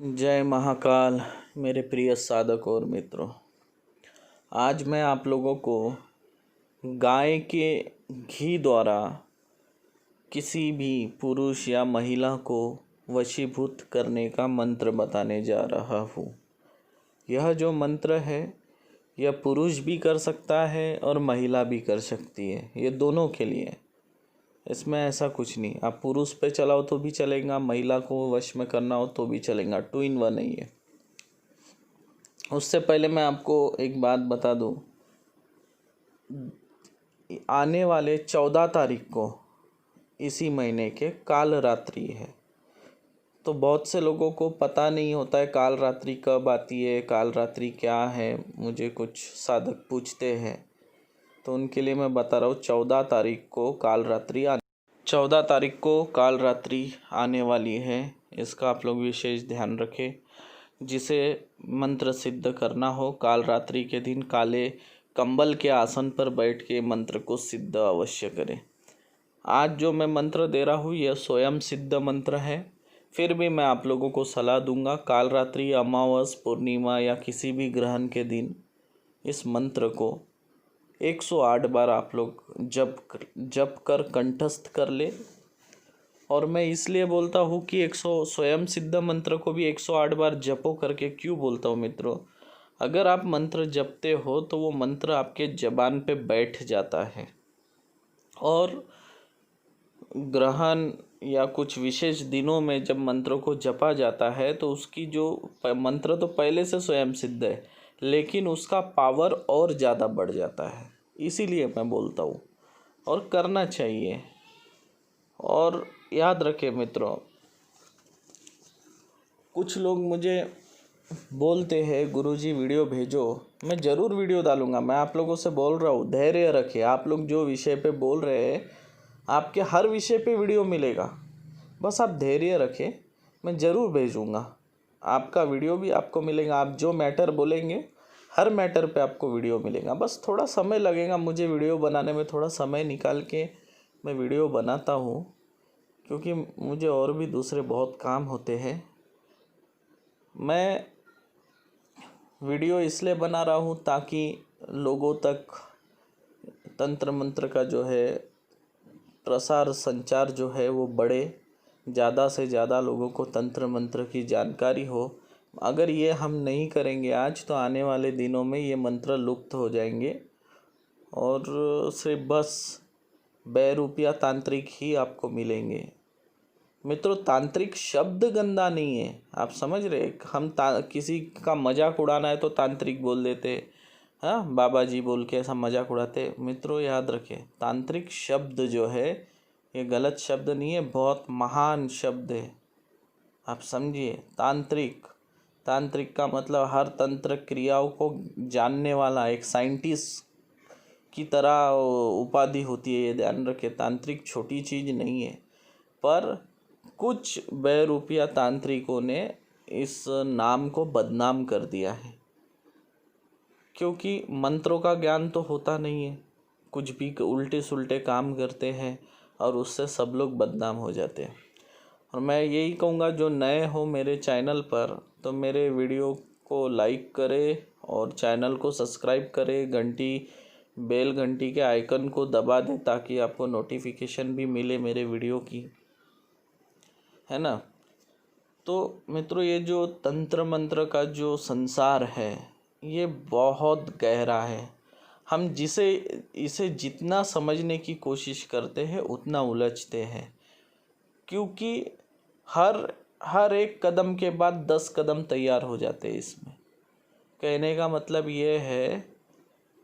जय महाकाल मेरे प्रिय साधक और मित्रों। आज मैं आप लोगों को गाय के घी द्वारा किसी भी पुरुष या महिला को वशीभूत करने का मंत्र बताने जा रहा हूँ। यह जो मंत्र है यह पुरुष भी कर सकता है और महिला भी कर सकती है, ये दोनों के लिए। इसमें ऐसा कुछ नहीं, आप पुरुष पे चलाओ तो भी चलेगा, महिला को वश में करना हो तो भी चलेगा, 2 in 1 नहीं है। उससे पहले मैं आपको एक बात बता दूं, आने वाले 14 तारीख को इसी महीने के काल रात्रि है। तो बहुत से लोगों को पता नहीं होता है काल रात्रि कब आती है, काल रात्रि क्या है। मुझे कुछ साधक पूछते हैं तो उनके लिए मैं बता रहा हूँ, 14 तारीख को काल रात्रि आने वाली है। इसका आप लोग विशेष ध्यान रखें। जिसे मंत्र सिद्ध करना हो, काल रात्रि के दिन काले कंबल के आसन पर बैठ के मंत्र को सिद्ध अवश्य करें। आज जो मैं मंत्र दे रहा हूँ यह स्वयं सिद्ध मंत्र है, फिर भी मैं आप लोगों को सलाह दूंगा, काल रात्रि, अमावस, पूर्णिमा या किसी भी ग्रहण के दिन इस मंत्र को 108 बार आप लोग जप कर कंठस्थ कर ले। और मैं इसलिए बोलता हूँ कि स्वयं सिद्ध मंत्र को भी 108 बार जपो करके क्यों बोलता हूँ मित्रों, अगर आप मंत्र जपते हो तो वो मंत्र आपके जबान पे बैठ जाता है। और ग्रहण या कुछ विशेष दिनों में जब मंत्रों को जपा जाता है तो उसकी जो मंत्र तो पहले से स्वयं सिद्ध है, लेकिन उसका पावर और ज़्यादा बढ़ जाता है। इसीलिए मैं बोलता हूँ और करना चाहिए। और याद रखें मित्रों, कुछ लोग मुझे बोलते हैं गुरुजी वीडियो भेजो, मैं ज़रूर वीडियो डालूँगा। मैं आप लोगों से बोल रहा हूँ, धैर्य रखें। आप लोग जो विषय पे बोल रहे हैं, आपके हर विषय पे वीडियो मिलेगा, बस आप धैर्य रखें, मैं ज़रूर भेजूँगा। आपका वीडियो भी आपको मिलेगा। आप जो मैटर बोलेंगे हर मैटर पे आपको वीडियो मिलेगा। बस थोड़ा समय लगेगा, मुझे वीडियो बनाने में थोड़ा समय निकाल के मैं वीडियो बनाता हूँ, क्योंकि मुझे और भी दूसरे बहुत काम होते हैं। मैं वीडियो इसलिए बना रहा हूँ ताकि लोगों तक तंत्र मंत्र का जो है प्रसार संचार जो है वो बढ़े, ज़्यादा से ज़्यादा लोगों को तंत्र मंत्र की जानकारी हो। अगर ये हम नहीं करेंगे आज, तो आने वाले दिनों में ये मंत्र लुप्त हो जाएंगे और सिर्फ बस बहरूपिया तांत्रिक ही आपको मिलेंगे। मित्रों, तांत्रिक शब्द गंदा नहीं है, आप समझ रहे। हम किसी का मजाक उड़ाना है तो तांत्रिक बोल देते, हाँ बाबा जी बोल के ऐसा मजाक उड़ाते। मित्रों याद रखें, तांत्रिक शब्द जो है ये गलत शब्द नहीं है, बहुत महान शब्द है। आप समझिए, तांत्रिक का मतलब हर तंत्र क्रियाओं को जानने वाला, एक साइंटिस्ट की तरह उपाधि होती है, ये ध्यान रखें। तांत्रिक छोटी चीज़ नहीं है। पर कुछ बहरूपिया तांत्रिकों ने इस नाम को बदनाम कर दिया है, क्योंकि मंत्रों का ज्ञान तो होता नहीं है, कुछ भी उल्टे सुल्टे काम करते हैं और उससे सब लोग बदनाम हो जाते हैं। और मैं यही कहूँगा, जो नए हो मेरे चैनल पर, तो मेरे वीडियो को लाइक करें और चैनल को सब्सक्राइब करें, बेल घंटी के आइकन को दबा दें ताकि आपको नोटिफिकेशन भी मिले मेरे वीडियो की, है ना। तो मित्रों, ये जो तंत्र मंत्र का जो संसार है ये बहुत गहरा है। हम इसे जितना समझने की कोशिश करते हैं उतना उलझते हैं, क्योंकि हर एक कदम के बाद 10 कदम तैयार हो जाते हैं इसमें। कहने का मतलब ये है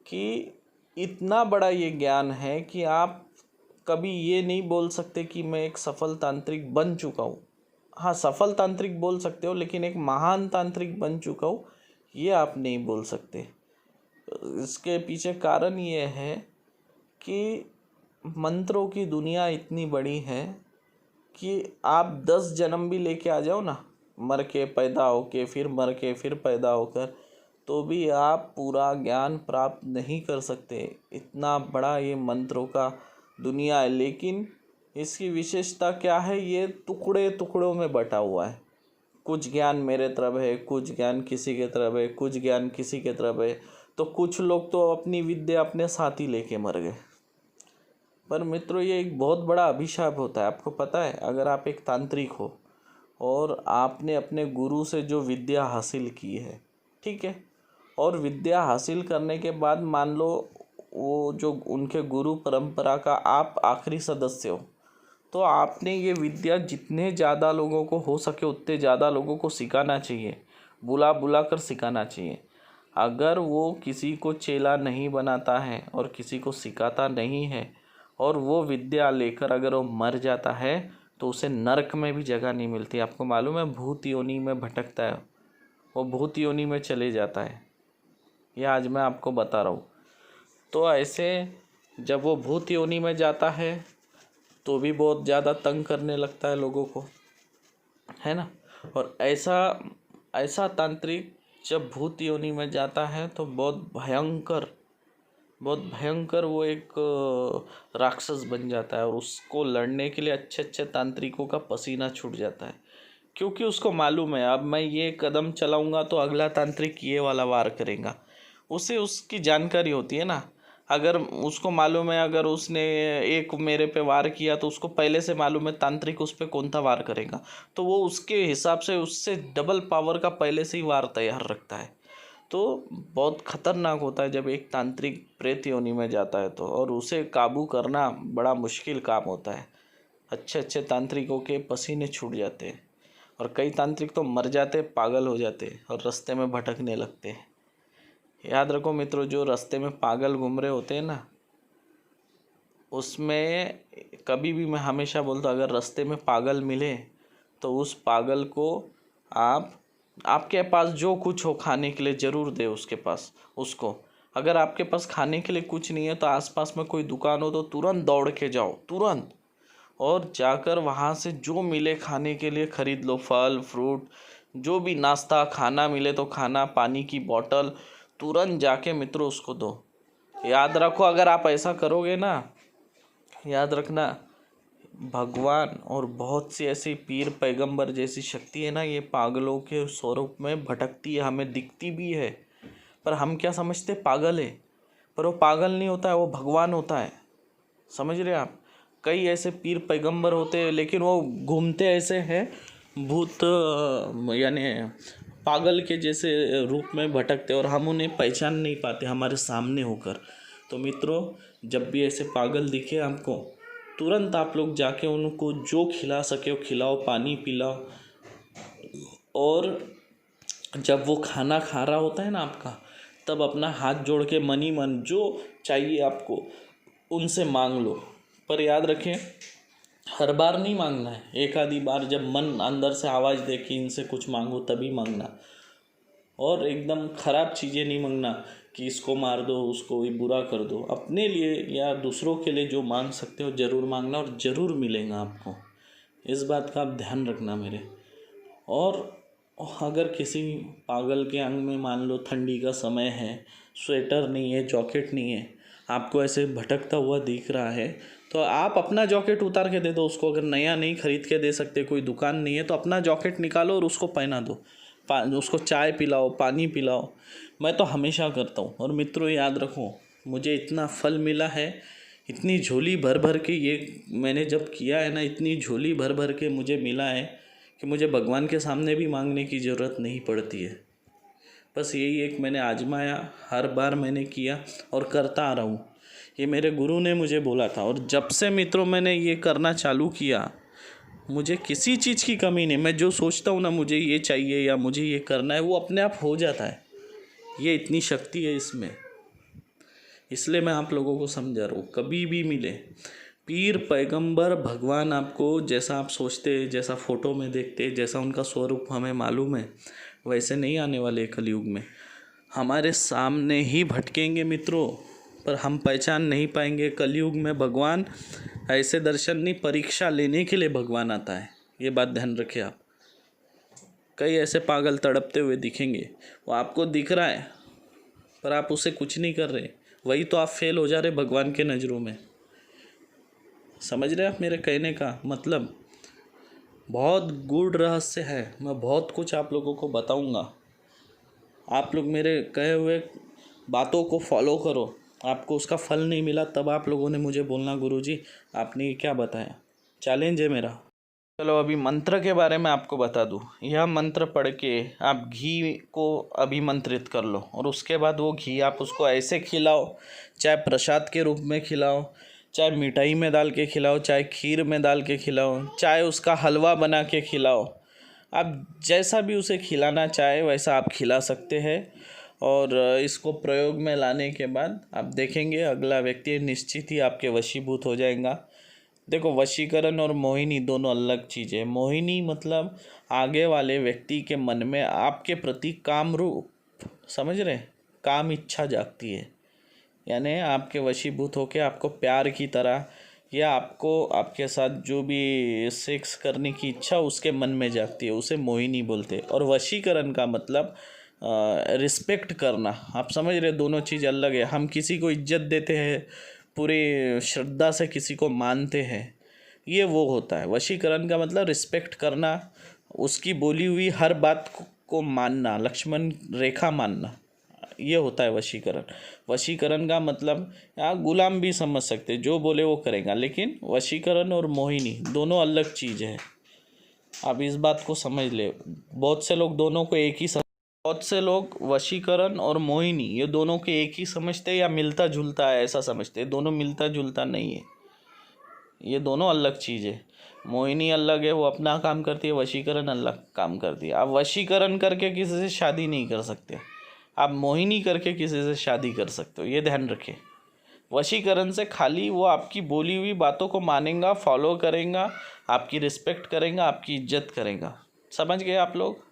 कि इतना बड़ा ये ज्ञान है कि आप कभी ये नहीं बोल सकते कि मैं एक सफल तांत्रिक बन चुका हूँ। हाँ, सफल तांत्रिक बोल सकते हो, लेकिन एक महान तांत्रिक बन चुका हूँ ये आप नहीं बोल सकते। इसके पीछे कारण ये है कि मंत्रों की दुनिया इतनी बड़ी है कि आप 10 जन्म भी लेके आ जाओ ना, मर के पैदा होके, फिर मर के फिर पैदा होकर, तो भी आप पूरा ज्ञान प्राप्त नहीं कर सकते। इतना बड़ा ये मंत्रों का दुनिया है। लेकिन इसकी विशेषता क्या है, ये टुकड़े टुकड़ों में बटा हुआ है। कुछ ज्ञान मेरे तरफ है, कुछ ज्ञान किसी के तरफ है, कुछ ज्ञान किसी के तरफ है। तो कुछ लोग तो अपनी विद्या अपने साथ ही लेके मर गए। पर मित्रों, ये एक बहुत बड़ा अभिशाप होता है। आपको पता है, अगर आप एक तांत्रिक हो और आपने अपने गुरु से जो विद्या हासिल की है, ठीक है, और विद्या हासिल करने के बाद मान लो वो जो उनके गुरु परंपरा का आप आखिरी सदस्य हो, तो आपने ये विद्या जितने ज़्यादा लोगों को हो सके उतने ज़्यादा लोगों को सिखाना चाहिए, बुला बुला कर सिखाना चाहिए। अगर वो किसी को चेला नहीं बनाता है और किसी को सिखाता नहीं है और वो विद्या लेकर अगर वो मर जाता है तो उसे नरक में भी जगह नहीं मिलती। आपको मालूम है, भूत योनि में भटकता है, वो भूत योनि में चले जाता है। ये आज मैं आपको बता रहा हूँ। तो ऐसे जब वो भूत योनि में जाता है तो भी बहुत ज़्यादा तंग करने लगता है लोगों को, है ना। और ऐसा तांत्रिक जब भूत योनि में जाता है तो बहुत भयंकर वो एक राक्षस बन जाता है और उसको लड़ने के लिए अच्छे अच्छे तांत्रिकों का पसीना छूट जाता है, क्योंकि उसको मालूम है अब मैं ये कदम चलाऊंगा तो अगला तांत्रिक ये वाला वार करेगा। उसे उसकी जानकारी होती है ना। अगर उसको मालूम है अगर उसने एक मेरे पे वार किया तो उसको पहले से मालूम है तांत्रिक उस पर कौन सा वार करेगा, तो वो उसके हिसाब से उससे डबल पावर का पहले से ही वार तैयार रखता है। तो बहुत खतरनाक होता है जब एक तांत्रिक प्रेत योनि में जाता है तो, और उसे काबू करना बड़ा मुश्किल काम होता है। अच्छे अच्छे तांत्रिकों के पसीने छूट जाते हैं और कई तांत्रिक तो मर जाते, पागल हो जाते और रास्ते में भटकने लगते हैं। याद रखो मित्रों, जो रास्ते में पागल घूम रहे होते हैं ना, उसमें कभी भी मैं हमेशा बोलता हूँ, अगर रास्ते में पागल मिले तो उस पागल को आपके पास जो कुछ हो खाने के लिए ज़रूर दे उसके पास उसको। अगर आपके पास खाने के लिए कुछ नहीं है तो आसपास में कोई दुकान हो तो तुरंत दौड़ के जाओ, तुरंत, और जाकर वहाँ से जो मिले खाने के लिए ख़रीद लो। फल फ्रूट, जो भी नाश्ता खाना मिले तो खाना, पानी की बोतल, तुरंत जाके मित्रों उसको दो। याद रखो, अगर आप ऐसा करोगे ना, याद रखना, भगवान और बहुत सी ऐसी पीर पैगंबर जैसी शक्ति है ना, ये पागलों के स्वरूप में भटकती है, हमें दिखती भी है। पर हम क्या समझते, पागल है, पर वो पागल नहीं होता है, वो भगवान होता है। समझ रहे आप। कई ऐसे पीर पैगंबर होते हैं लेकिन वो घूमते ऐसे हैं भूत यानी पागल के जैसे रूप में भटकते और हम उन्हें पहचान नहीं पाते हमारे सामने होकर। तो मित्रों, जब भी ऐसे पागल दिखे आपको, तुरंत आप लोग जाके उनको जो खिला सके वो खिलाओ, पानी पिलाओ। और जब वो खाना खा रहा होता है ना आपका, तब अपना हाथ जोड़ के मनी मन जो चाहिए आपको उनसे मांग लो। पर याद रखें, हर बार नहीं मांगना है, एक आधी बार जब मन अंदर से आवाज़ दे कि इनसे कुछ मांगो तभी मांगना। और एकदम ख़राब चीज़ें नहीं मांगना कि इसको मार दो, उसको भी बुरा कर दो। अपने लिए या दूसरों के लिए जो मांग सकते हो ज़रूर मांगना और ज़रूर मिलेगा आपको। इस बात का आप ध्यान रखना मेरे। और अगर किसी पागल के अंग में मान लो ठंडी का समय है, स्वेटर नहीं है, जैकेट नहीं है, आपको ऐसे भटकता हुआ दिख रहा है, तो आप अपना जैकेट उतार के दे दो उसको। अगर नया नहीं खरीद के दे सकते, कोई दुकान नहीं है, तो अपना जैकेट निकालो और उसको पहना दो, उसको चाय पिलाओ, पानी पिलाओ। मैं तो हमेशा करता हूँ। और मित्रों, याद रखो, मुझे इतना फल मिला है, इतनी झोली भर भर के, ये मैंने जब किया है ना, इतनी झोली भर भर के मुझे मिला है कि मुझे भगवान के सामने भी मांगने की ज़रूरत नहीं पड़ती है। बस यही एक मैंने आजमाया, हर बार मैंने किया और करता आ रहा हूँ। ये मेरे गुरु ने मुझे बोला था और जब से मित्रों मैंने ये करना चालू किया, मुझे किसी चीज़ की कमी नहीं। मैं जो सोचता हूँ ना, मुझे ये चाहिए या मुझे ये करना है, वो अपने आप हो जाता है। ये इतनी शक्ति है इसमें, इसलिए मैं आप लोगों को समझा रहा हूँ। कभी भी मिले पीर पैगंबर भगवान, आपको जैसा आप सोचते, जैसा फ़ोटो में देखते, जैसा उनका स्वरूप हमें मालूम है, वैसे नहीं आने वाले कलयुग में। हमारे सामने ही भटकेंगे मित्रों, पर हम पहचान नहीं पाएंगे। कलयुग में भगवान ऐसे दर्शन नहीं, परीक्षा लेने के लिए भगवान आता है। ये बात ध्यान रखिए आप। कई ऐसे पागल तड़पते हुए दिखेंगे, वो आपको दिख रहा है पर आप उसे कुछ नहीं कर रहे, वही तो आप फेल हो जा रहे भगवान के नज़रों में। समझ रहे आप मेरे कहने का मतलब। बहुत गूढ़ रहस्य है। मैं बहुत कुछ आप लोगों को बताऊंगा। आप लोग मेरे कहे हुए बातों को फॉलो करो। आपको उसका फल नहीं मिला तब आप लोगों ने मुझे बोलना गुरुजी आपने ये क्या बताया। चैलेंज है मेरा। चलो अभी मंत्र के बारे में आपको बता दूँ। यह मंत्र पढ़ के आप घी को अभिमंत्रित कर लो और उसके बाद वो घी आप उसको ऐसे खिलाओ, चाहे प्रसाद के रूप में खिलाओ, चाहे मिठाई में डाल के खिलाओ, चाहे खीर में डाल के खिलाओ, चाहे उसका हलवा बना के खिलाओ। आप जैसा भी उसे खिलाना चाहे वैसा आप खिला सकते हैं। और इसको प्रयोग में लाने के बाद आप देखेंगे अगला व्यक्ति निश्चित ही आपके वशीभूत हो जाएगा। देखो वशीकरण और मोहिनी दोनों अलग चीज़ है। मोहिनी मतलब आगे वाले व्यक्ति के मन में आपके प्रति काम रूप, समझ रहे, काम इच्छा जागती है। यानी आपके वशीभूत होके आपको प्यार की तरह या आपको आपके साथ जो भी सेक्स करने की इच्छा उसके मन में जागती है, उसे मोहिनी बोलते हैं। और वशीकरण का मतलब रिस्पेक्ट करना। आप समझ रहे, दोनों चीज़ अलग है। हम किसी को इज्जत देते हैं, पूरी श्रद्धा से किसी को मानते हैं, ये वो होता है। वशीकरण का मतलब रिस्पेक्ट करना, उसकी बोली हुई हर बात को मानना, लक्ष्मण रेखा मानना, ये होता है वशीकरण। वशीकरण का मतलब यहाँ गुलाम भी समझ सकते, जो बोले वो करेगा। लेकिन वशीकरण और मोहिनी दोनों अलग चीज़ है। आप इस बात को समझ ले। बहुत से लोग दोनों को एक ही बहुत से लोग वशीकरण और मोहिनी ये दोनों के एक ही समझते या मिलता जुलता है ऐसा समझते। दोनों मिलता जुलता नहीं है, ये दोनों अलग चीज़ है। मोहिनी अलग है, वो अपना काम करती है। वशीकरण अलग काम करती है। आप वशीकरण करके किसी से शादी नहीं कर सकते, आप मोहिनी करके किसी से शादी कर सकते हो, ये ध्यान रखें। वशीकरण से खाली वो आपकी बोली हुई बातों को मानेगा, फॉलो करेगा, आपकी रिस्पेक्ट करेगा, आपकी इज्जत करेगा। समझ गए आप लोग।